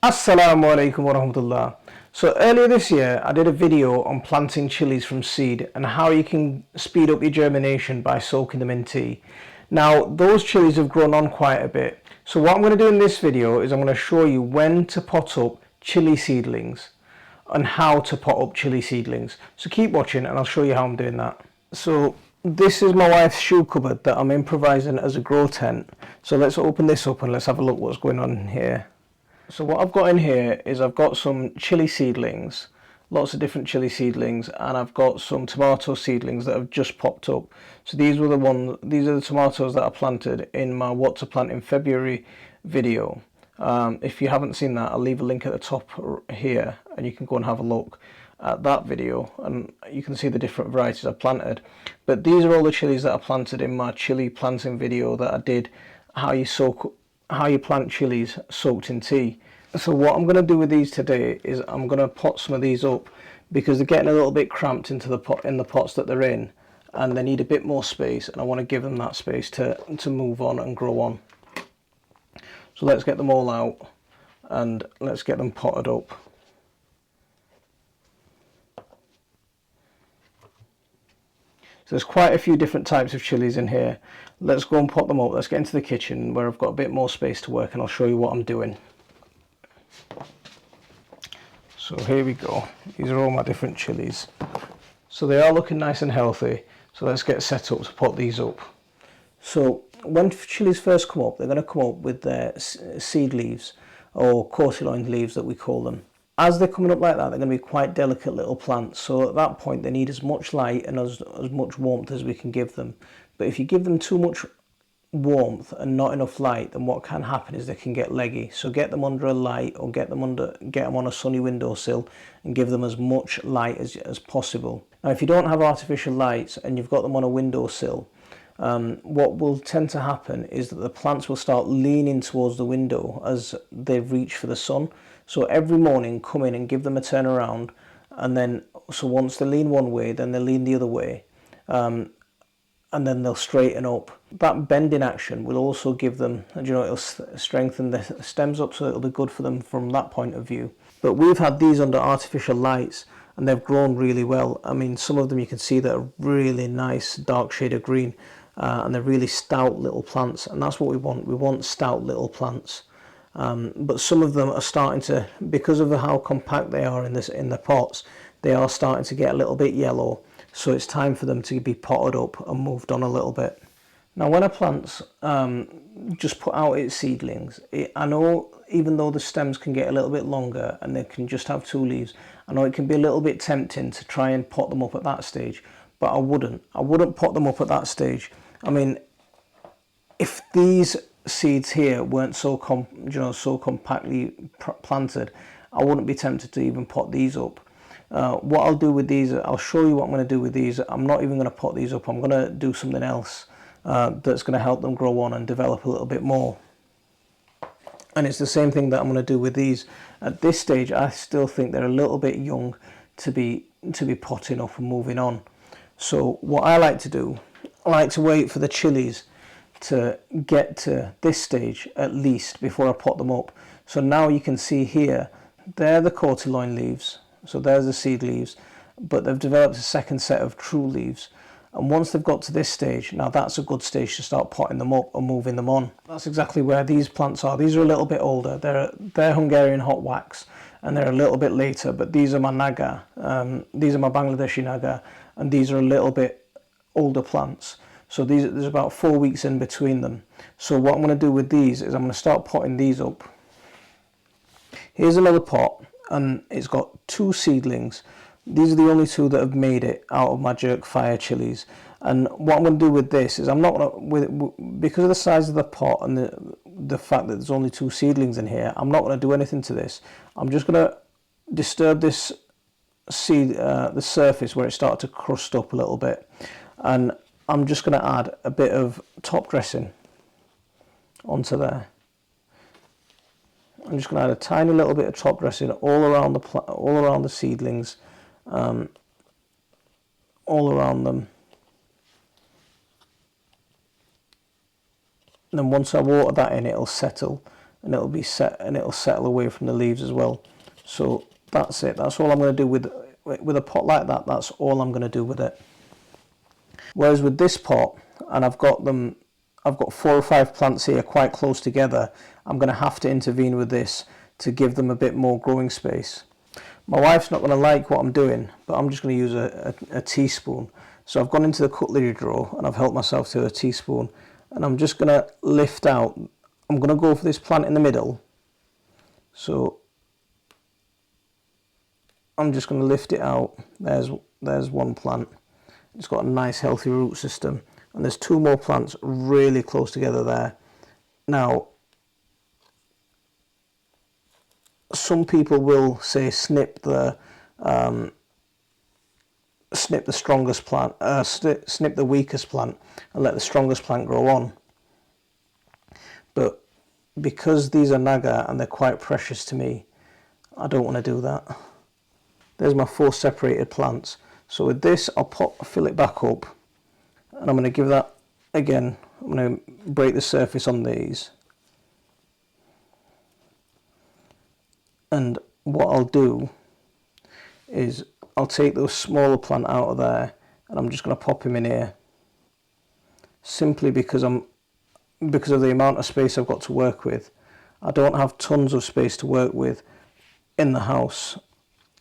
Assalamu alaikum wa rahmatullah. So earlier this year I did a video on planting chilies from seed and how you can speed up your germination by soaking them in tea. Now those chilies have grown on quite a bit. So what I'm going to do in this video is I'm going to show you when to pot up chili seedlings and how to pot up chili seedlings. So keep watching and I'll show you how I'm doing that. So this is my wife's shoe cupboard that I'm improvising as a grow tent. So let's open this up and let's have a look what's going on here. So what I've got in here is I've got some chili seedlings, lots of different chili seedlings, and I've got some tomato seedlings that have just popped up. So these are the tomatoes that I planted in my what to plant in February video. If you haven't seen that, I'll leave a link at the top here and you can go and have a look at that video and you can see the different varieties I planted. But these are all the chilies that I planted in my chili planting video that I did, how you plant chilies soaked in tea. So what I'm going to do with these today is I'm going to pot some of these up because they're getting a little bit cramped into the pot in the pots that they're in, and they need a bit more space, and I want to give them that space to move on and grow on. So let's get them all out and let's get them potted up. So there's quite a few different types of chilies in here. Let's go and pot them up. Let's get into the kitchen where I've got a bit more space to work and I'll show you what I'm doing. So here we go. These are all my different chilies. So they are looking nice and healthy. So let's get set up to pot these up. So when chilies first come up, they're going to come up with their seed leaves, or cotyloid leaves that we call them. As they're coming up like that, they're going to be quite delicate little plants. So at that point, they need as much light and as much warmth as we can give them. But if you give them too much warmth and not enough light, then what can happen is they can get leggy. So get them under a light or get them on a sunny windowsill and give them as much light as possible. Now, if you don't have artificial lights and you've got them on a windowsill, what will tend to happen is that the plants will start leaning towards the window as they reach for the sun. So every morning come in and give them a turn around, and then so once they lean one way, then they lean the other way, and then they'll straighten up. That bending action will also give them, it'll strengthen the stems up, so it'll be good for them from that point of view. But we've had these under artificial lights and they've grown really well. I mean, some of them you can see that are really nice dark shade of green, and they're really stout little plants, and that's what we want. We want stout little plants. But some of them are starting to, because of how compact they are in the pots, they are starting to get a little bit yellow. So it's time for them to be potted up and moved on a little bit. Now when a plant's just put out its seedlings, I know even though the stems can get a little bit longer and they can just have two leaves, I know it can be a little bit tempting to try and pot them up at that stage, but I wouldn't pot them up at that stage. I mean, if these seeds here weren't so compactly planted, I wouldn't be tempted to even pot these up. What I'll do with these, I'll show you what I'm going to do with these. I'm not even going to pot these up. I'm going to do something else that's going to help them grow on and develop a little bit more. And it's the same thing that I'm going to do with these. At this stage, I still think they're a little bit young to be potting up and moving on. So what I like to do, I like to wait for the chilies to get to this stage at least before I pot them up. So now you can see here, they're the cotyloid leaves. So there's the seed leaves, but they've developed a second set of true leaves. And once they've got to this stage, now that's a good stage to start potting them up and moving them on. That's exactly where these plants are. These are a little bit older. They're Hungarian hot wax, and they're a little bit later, but these are my Naga. These are my Bangladeshi Naga, and these are a little bit older plants. So there's about 4 weeks in between them. So what I'm going to do with these is I'm going to start potting these up. Here's another pot, and it's got two seedlings. These are the only two that have made it out of my jerk fire chilies. And what I'm going to do with this is I'm not going to, because of the size of the pot and the fact that there's only two seedlings in here, I'm not going to do anything to this. I'm just going to disturb this the surface where it started to crust up a little bit, and I'm just going to add a bit of top dressing onto there. I'm just going to add a tiny little bit of top dressing all around the seedlings, all around them. And then once I water that in, it'll settle and it'll be set, and it'll settle away from the leaves as well. So that's it. That's all I'm going to do with a pot like that. That's all I'm going to do with it. Whereas with this pot, and I've got 4 or 5 plants here quite close together, I'm going to have to intervene with this to give them a bit more growing space. My wife's not going to like what I'm doing, but I'm just going to use a teaspoon. So I've gone into the cutlery drawer and I've helped myself to a teaspoon, and I'm just going to lift out. I'm going to go for this plant in the middle. So I'm just going to lift it out. There's one plant. It's got a nice healthy root system, and there's 2 more plants really close together there. Now, some people will say snip the strongest plant, snip the weakest plant, and let the strongest plant grow on. But because these are naga and they're quite precious to me, I don't want to do that. There's my 4 separated plants. So with this, I'll fill it back up, and I'm going to give that again. I'm going to break the surface on these, and what I'll do is I'll take those smaller plant out of there, and I'm just going to pop him in here, simply because of the amount of space I've got to work with. I don't have tons of space to work with in the house,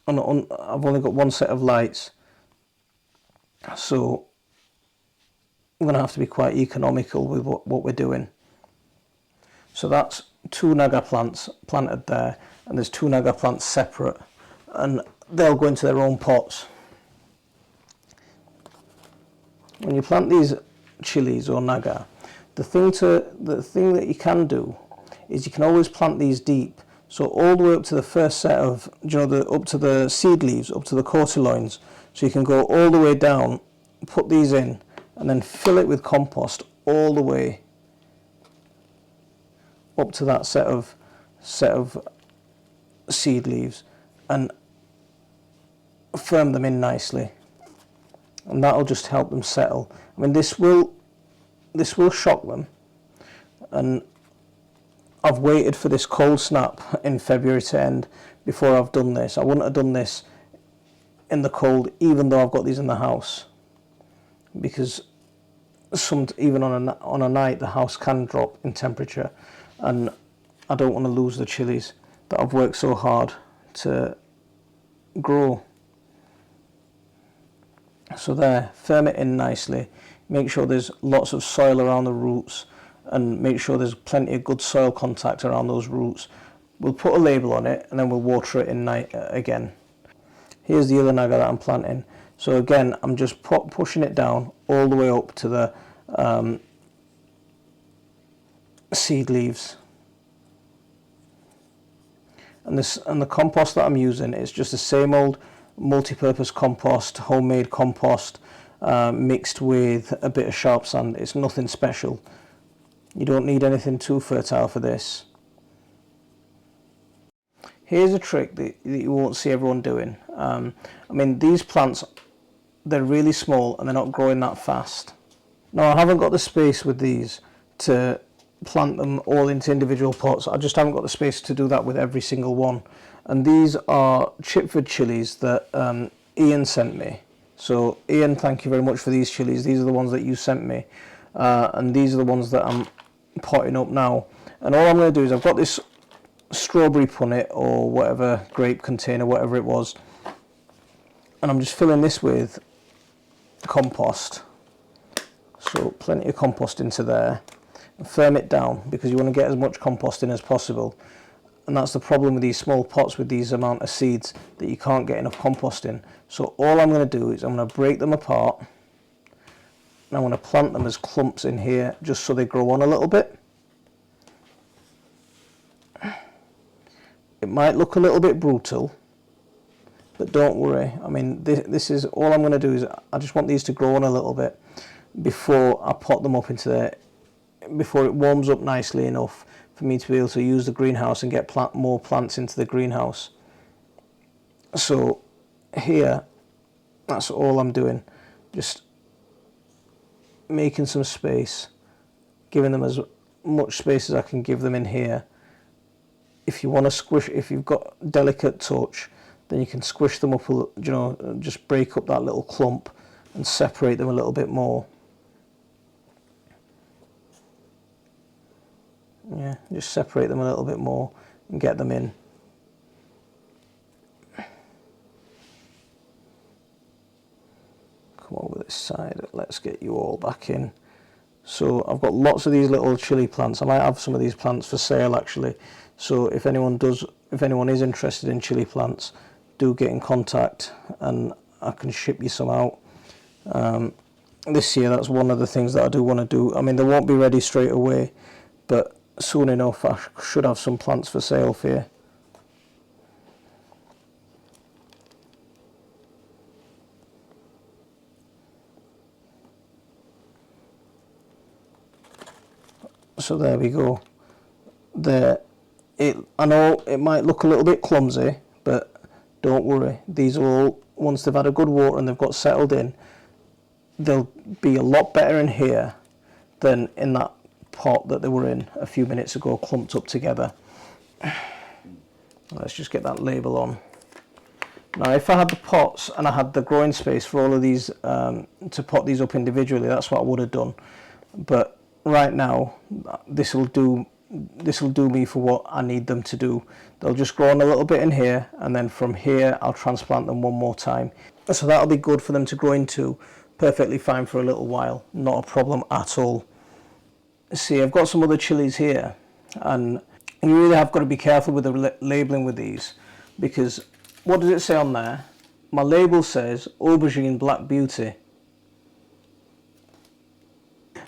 and I've only got 1 set of lights, so I'm going to have to be quite economical with what we're doing. So that's 2 naga plants planted there, and there's 2 naga plants separate, and they'll go into their own pots. When you plant these chilies or naga, the thing that you can do is you can always plant these deep. So all the way up to the first set of, up to the seed leaves, up to the cotyloins. So you can go all the way down, put these in, and then fill it with compost all the way up to that set of seed leaves, and firm them in nicely, and that'll just help them settle. I mean, this will shock them, and I've waited for this cold snap in February to end before I've done this. I wouldn't have done this in the cold, even though I've got these in the house, because even on a night the house can drop in temperature, and I don't want to lose the chilies that I've worked so hard to grow. So there, firm it in nicely, make sure there's lots of soil around the roots, and make sure there's plenty of good soil contact around those roots. We'll put a label on it, and then we'll water it in again. Here's the other naga that I'm planting. So again, I'm just pushing it down all the way up to the seed leaves. And the compost that I'm using is just the same old multi-purpose compost, homemade compost, mixed with a bit of sharp sand. It's nothing special. You don't need anything too fertile for this. Here's a trick that you won't see everyone doing. I mean, these plants, they're really small and they're not growing that fast. Now, I haven't got the space with these to plant them all into individual pots. I just haven't got the space to do that with every single one. And these are Chipford chilies that Ian sent me. So Ian, thank you very much for these chilies. These are the ones that you sent me, and these are the ones that I'm potting up now. And all I'm going to do is, I've got this strawberry punnet or whatever, grape container, whatever it was, and I'm just filling this with compost. So plenty of compost into there, and firm it down, because you want to get as much compost in as possible. And that's the problem with these small pots with these amount of seeds, that you can't get enough compost in. So all I'm going to do is I'm going to break them apart, and I'm going to plant them as clumps in here, just so they grow on a little bit. It might look a little bit brutal, but don't worry. I mean, this is all I'm going to do is I just want these to grow on a little bit before I pot them up into there, before it warms up nicely enough for me to be able to use the greenhouse and get more plants into the greenhouse. So here, that's all I'm doing, just making some space, giving them as much space as I can give them in here, if you want to squish, if you've got delicate touch, then you can squish them up, you know, just break up that little clump and separate them a little bit more. Yeah, just separate them a little bit more and get them in. Come over this side, let's get you all back in. So I've got lots of these little chili plants. I might have some of these plants for sale actually. So if anyone is interested in chili plants, do get in contact and I can ship you some out. This year, that's one of the things that I do want to do. I mean, they won't be ready straight away, but soon enough I should have some plants for sale for you. So there we go. There, I know it might look a little bit clumsy, but don't worry. These are all, once they've had a good water and they've got settled in, they'll be a lot better in here than in that pot that they were in a few minutes ago, clumped up together. Let's just get that label on. Now, if I had the pots and I had the growing space for all of these to pot these up individually, that's what I would have done. But right now, this will do me for what I need them to do. They'll just grow on a little bit in here, and then from here I'll transplant them one more time. So that'll be good for them to grow into. Perfectly fine for a little while, not a problem at all. See, I've got some other chilies here, and you really have got to be careful with the labelling with these, because what does it say on there? My label says Aubergine Black Beauty.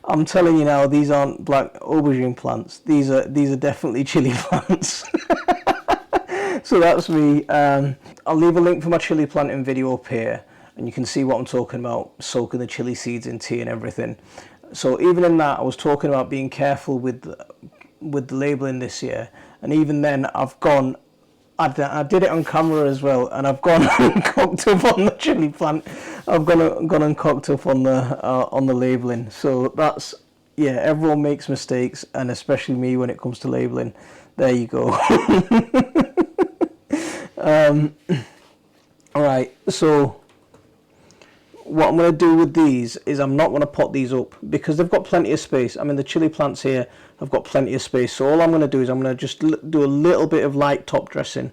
I'm telling you now, these aren't black aubergine plants. These are definitely chili plants. So that's me. I'll leave a link for my chili planting video up here, and you can see what I'm talking about, soaking the chili seeds in tea and everything. So even in that, I was talking about being careful with the labelling this year, and even then I've gone, I did it on camera as well, and I've gone and cocked up on the chili plant. I've gone and cocked up on the labelling. So that's, yeah, everyone makes mistakes, and especially me when it comes to labelling. There you go. Alright, so what I'm going to do with these is I'm not going to pot these up because they've got plenty of space. I mean, the chili plants here have got plenty of space. So all I'm going to do is I'm going to just do a little bit of light top dressing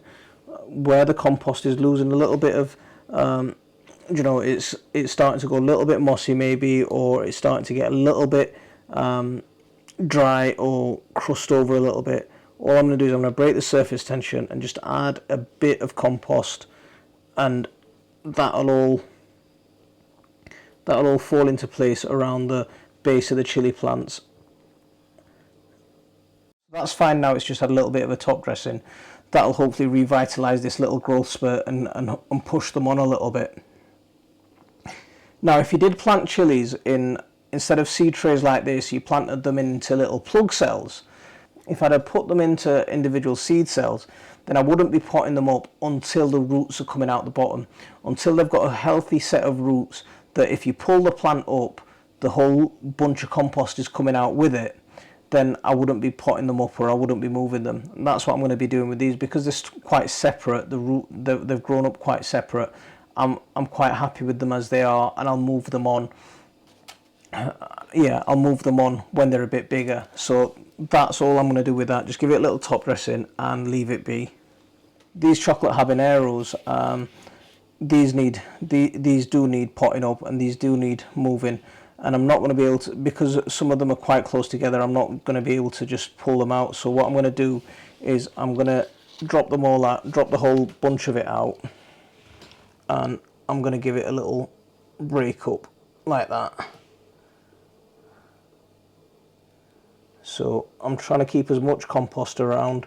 where the compost is losing a little bit of, you know, it's starting to go a little bit mossy maybe, or it's starting to get a little bit dry or crust over a little bit. All I'm going to do is I'm going to break the surface tension and just add a bit of compost, and that'll all fall into place around the base of the chili plants. That's fine now, it's just had a little bit of a top dressing. That'll hopefully revitalise this little growth spurt and push them on a little bit. Now, if you did plant chilies instead of seed trays like this, you planted them into little plug cells. If I'd have put them into individual seed cells, then I wouldn't be potting them up until the roots are coming out the bottom, until they've got a healthy set of roots that if you pull the plant up, the whole bunch of compost is coming out with it. Then I wouldn't be potting them up, or I wouldn't be moving them. And that's what I'm going to be doing with these, because they're quite separate. They've grown up quite separate. I'm quite happy with them as they are, and I'll move them on. Yeah, I'll move them on when they're a bit bigger. So that's all I'm going to do with that. Just give it a little top dressing and leave it be. These chocolate habaneros, these do need potting up, and these do need moving. And I'm not going to be able to, because some of them are quite close together, I'm not going to be able to just pull them out. So what I'm going to do is I'm going to drop them all out, drop the whole bunch of it out, and I'm going to give it a little break up like that. So I'm trying to keep as much compost around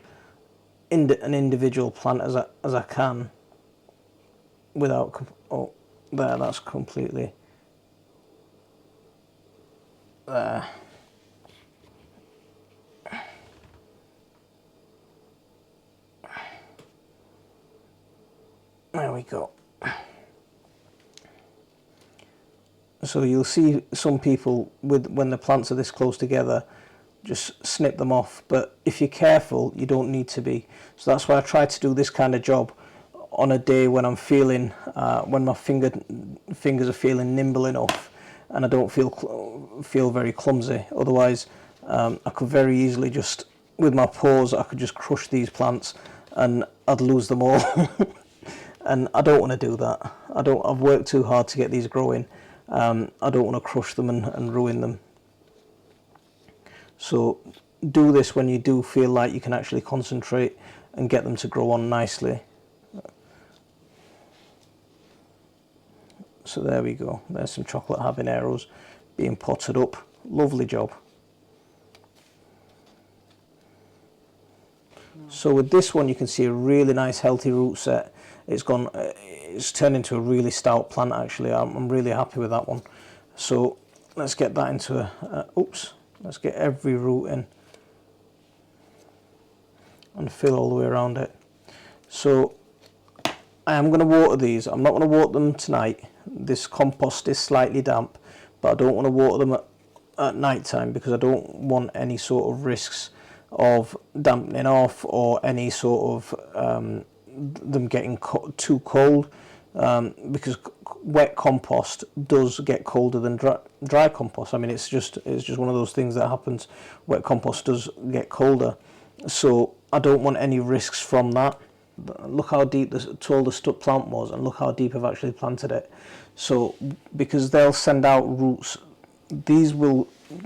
an individual plant as I can without, oh, there, that's completely there. There we go. So you'll see some people when the plants are this close together, just snip them off. But if you're careful, you don't need to be. So that's why I try to do this kind of job on a day when I'm feeling, when my fingers are feeling nimble enough, and I don't feel very clumsy. Otherwise, I could very easily just, with my paws, I could just crush these plants, and I'd lose them all. And I don't want to do that. I've worked too hard to get these growing. I don't want to crush them and ruin them. So do this when you do feel like you can actually concentrate and get them to grow on nicely. So there we go. There's some chocolate habaneros being potted up. Lovely job. So with this one, you can see a really nice healthy root set. It's turned into a really stout plant actually. I'm really happy with that one. So let's get that into let's get every root in and fill all the way around it. So I am going to water these. I'm not going to water them tonight. This compost is slightly damp, but I don't want to water them at night time because I don't want any sort of risks of dampening off or any sort of them getting too cold, because wet compost does get colder than dry compost. I mean, it's just one of those things that happens. Wet compost does get colder, so I don't want any risks from that. Look how deep tall the plant was, and look how deep I've actually planted it. So because they'll send out roots,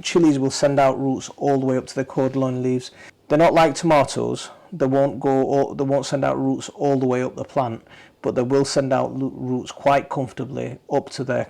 chilies will send out roots all the way up to their cordyline leaves. They're not like tomatoes. They won't send out roots all the way up the plant, but they will send out roots quite comfortably up to their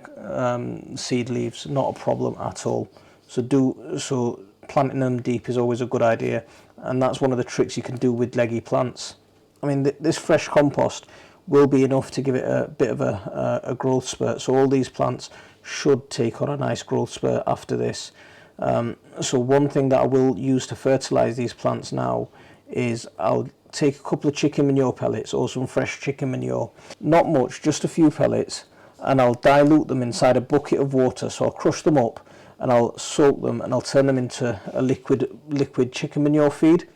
seed leaves. Not a problem at all. So planting them deep is always a good idea, and that's one of the tricks you can do with leggy plants. I mean, this fresh compost will be enough to give it a bit of a growth spurt. So all these plants should take on a nice growth spurt after this. So one thing that I will use to fertilize these plants now is I'll take a couple of chicken manure pellets or some fresh chicken manure. Not much, just a few pellets, and I'll dilute them inside a bucket of water. So I'll crush them up and I'll soak them and I'll turn them into a liquid chicken manure feed.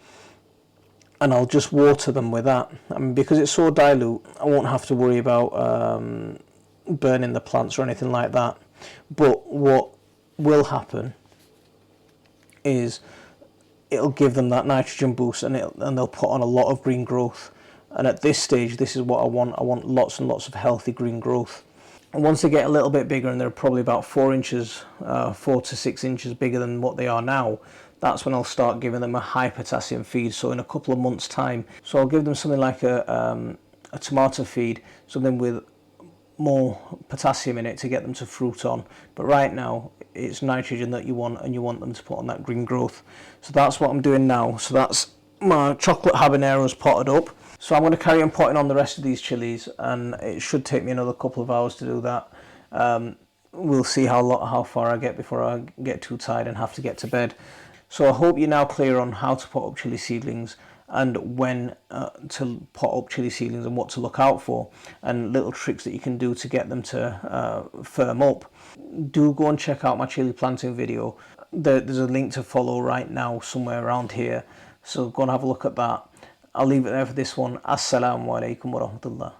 And I'll just water them with that. I mean, because it's so dilute, I won't have to worry about burning the plants or anything like that. But what will happen is it'll give them that nitrogen boost, and they'll put on a lot of green growth. And at this stage, this is what I want. I want lots and lots of healthy green growth. And once they get a little bit bigger, and they're probably about 4 to 6 inches bigger than what they are now, that's when I'll start giving them a high potassium feed. So in a couple of months' time, so I'll give them something like a tomato feed, something with more potassium in it to get them to fruit on. But right now, it's nitrogen that you want, and you want them to put on that green growth. So that's what I'm doing now. So that's my chocolate habaneros potted up. So I'm going to carry on potting on the rest of these chilies, and it should take me another couple of hours to do that. We'll see how far I get before I get too tired and have to get to bed. So I hope you're now clear on how to pot up chili seedlings, and when to pot up chili seedlings and what to look out for, and little tricks that you can do to get them to firm up. Do go and check out my chili planting video. There's a link to follow right now somewhere around here, so go and have a look at that. I'll leave it there for this one. Assalamu alaikum wa rahmatullah.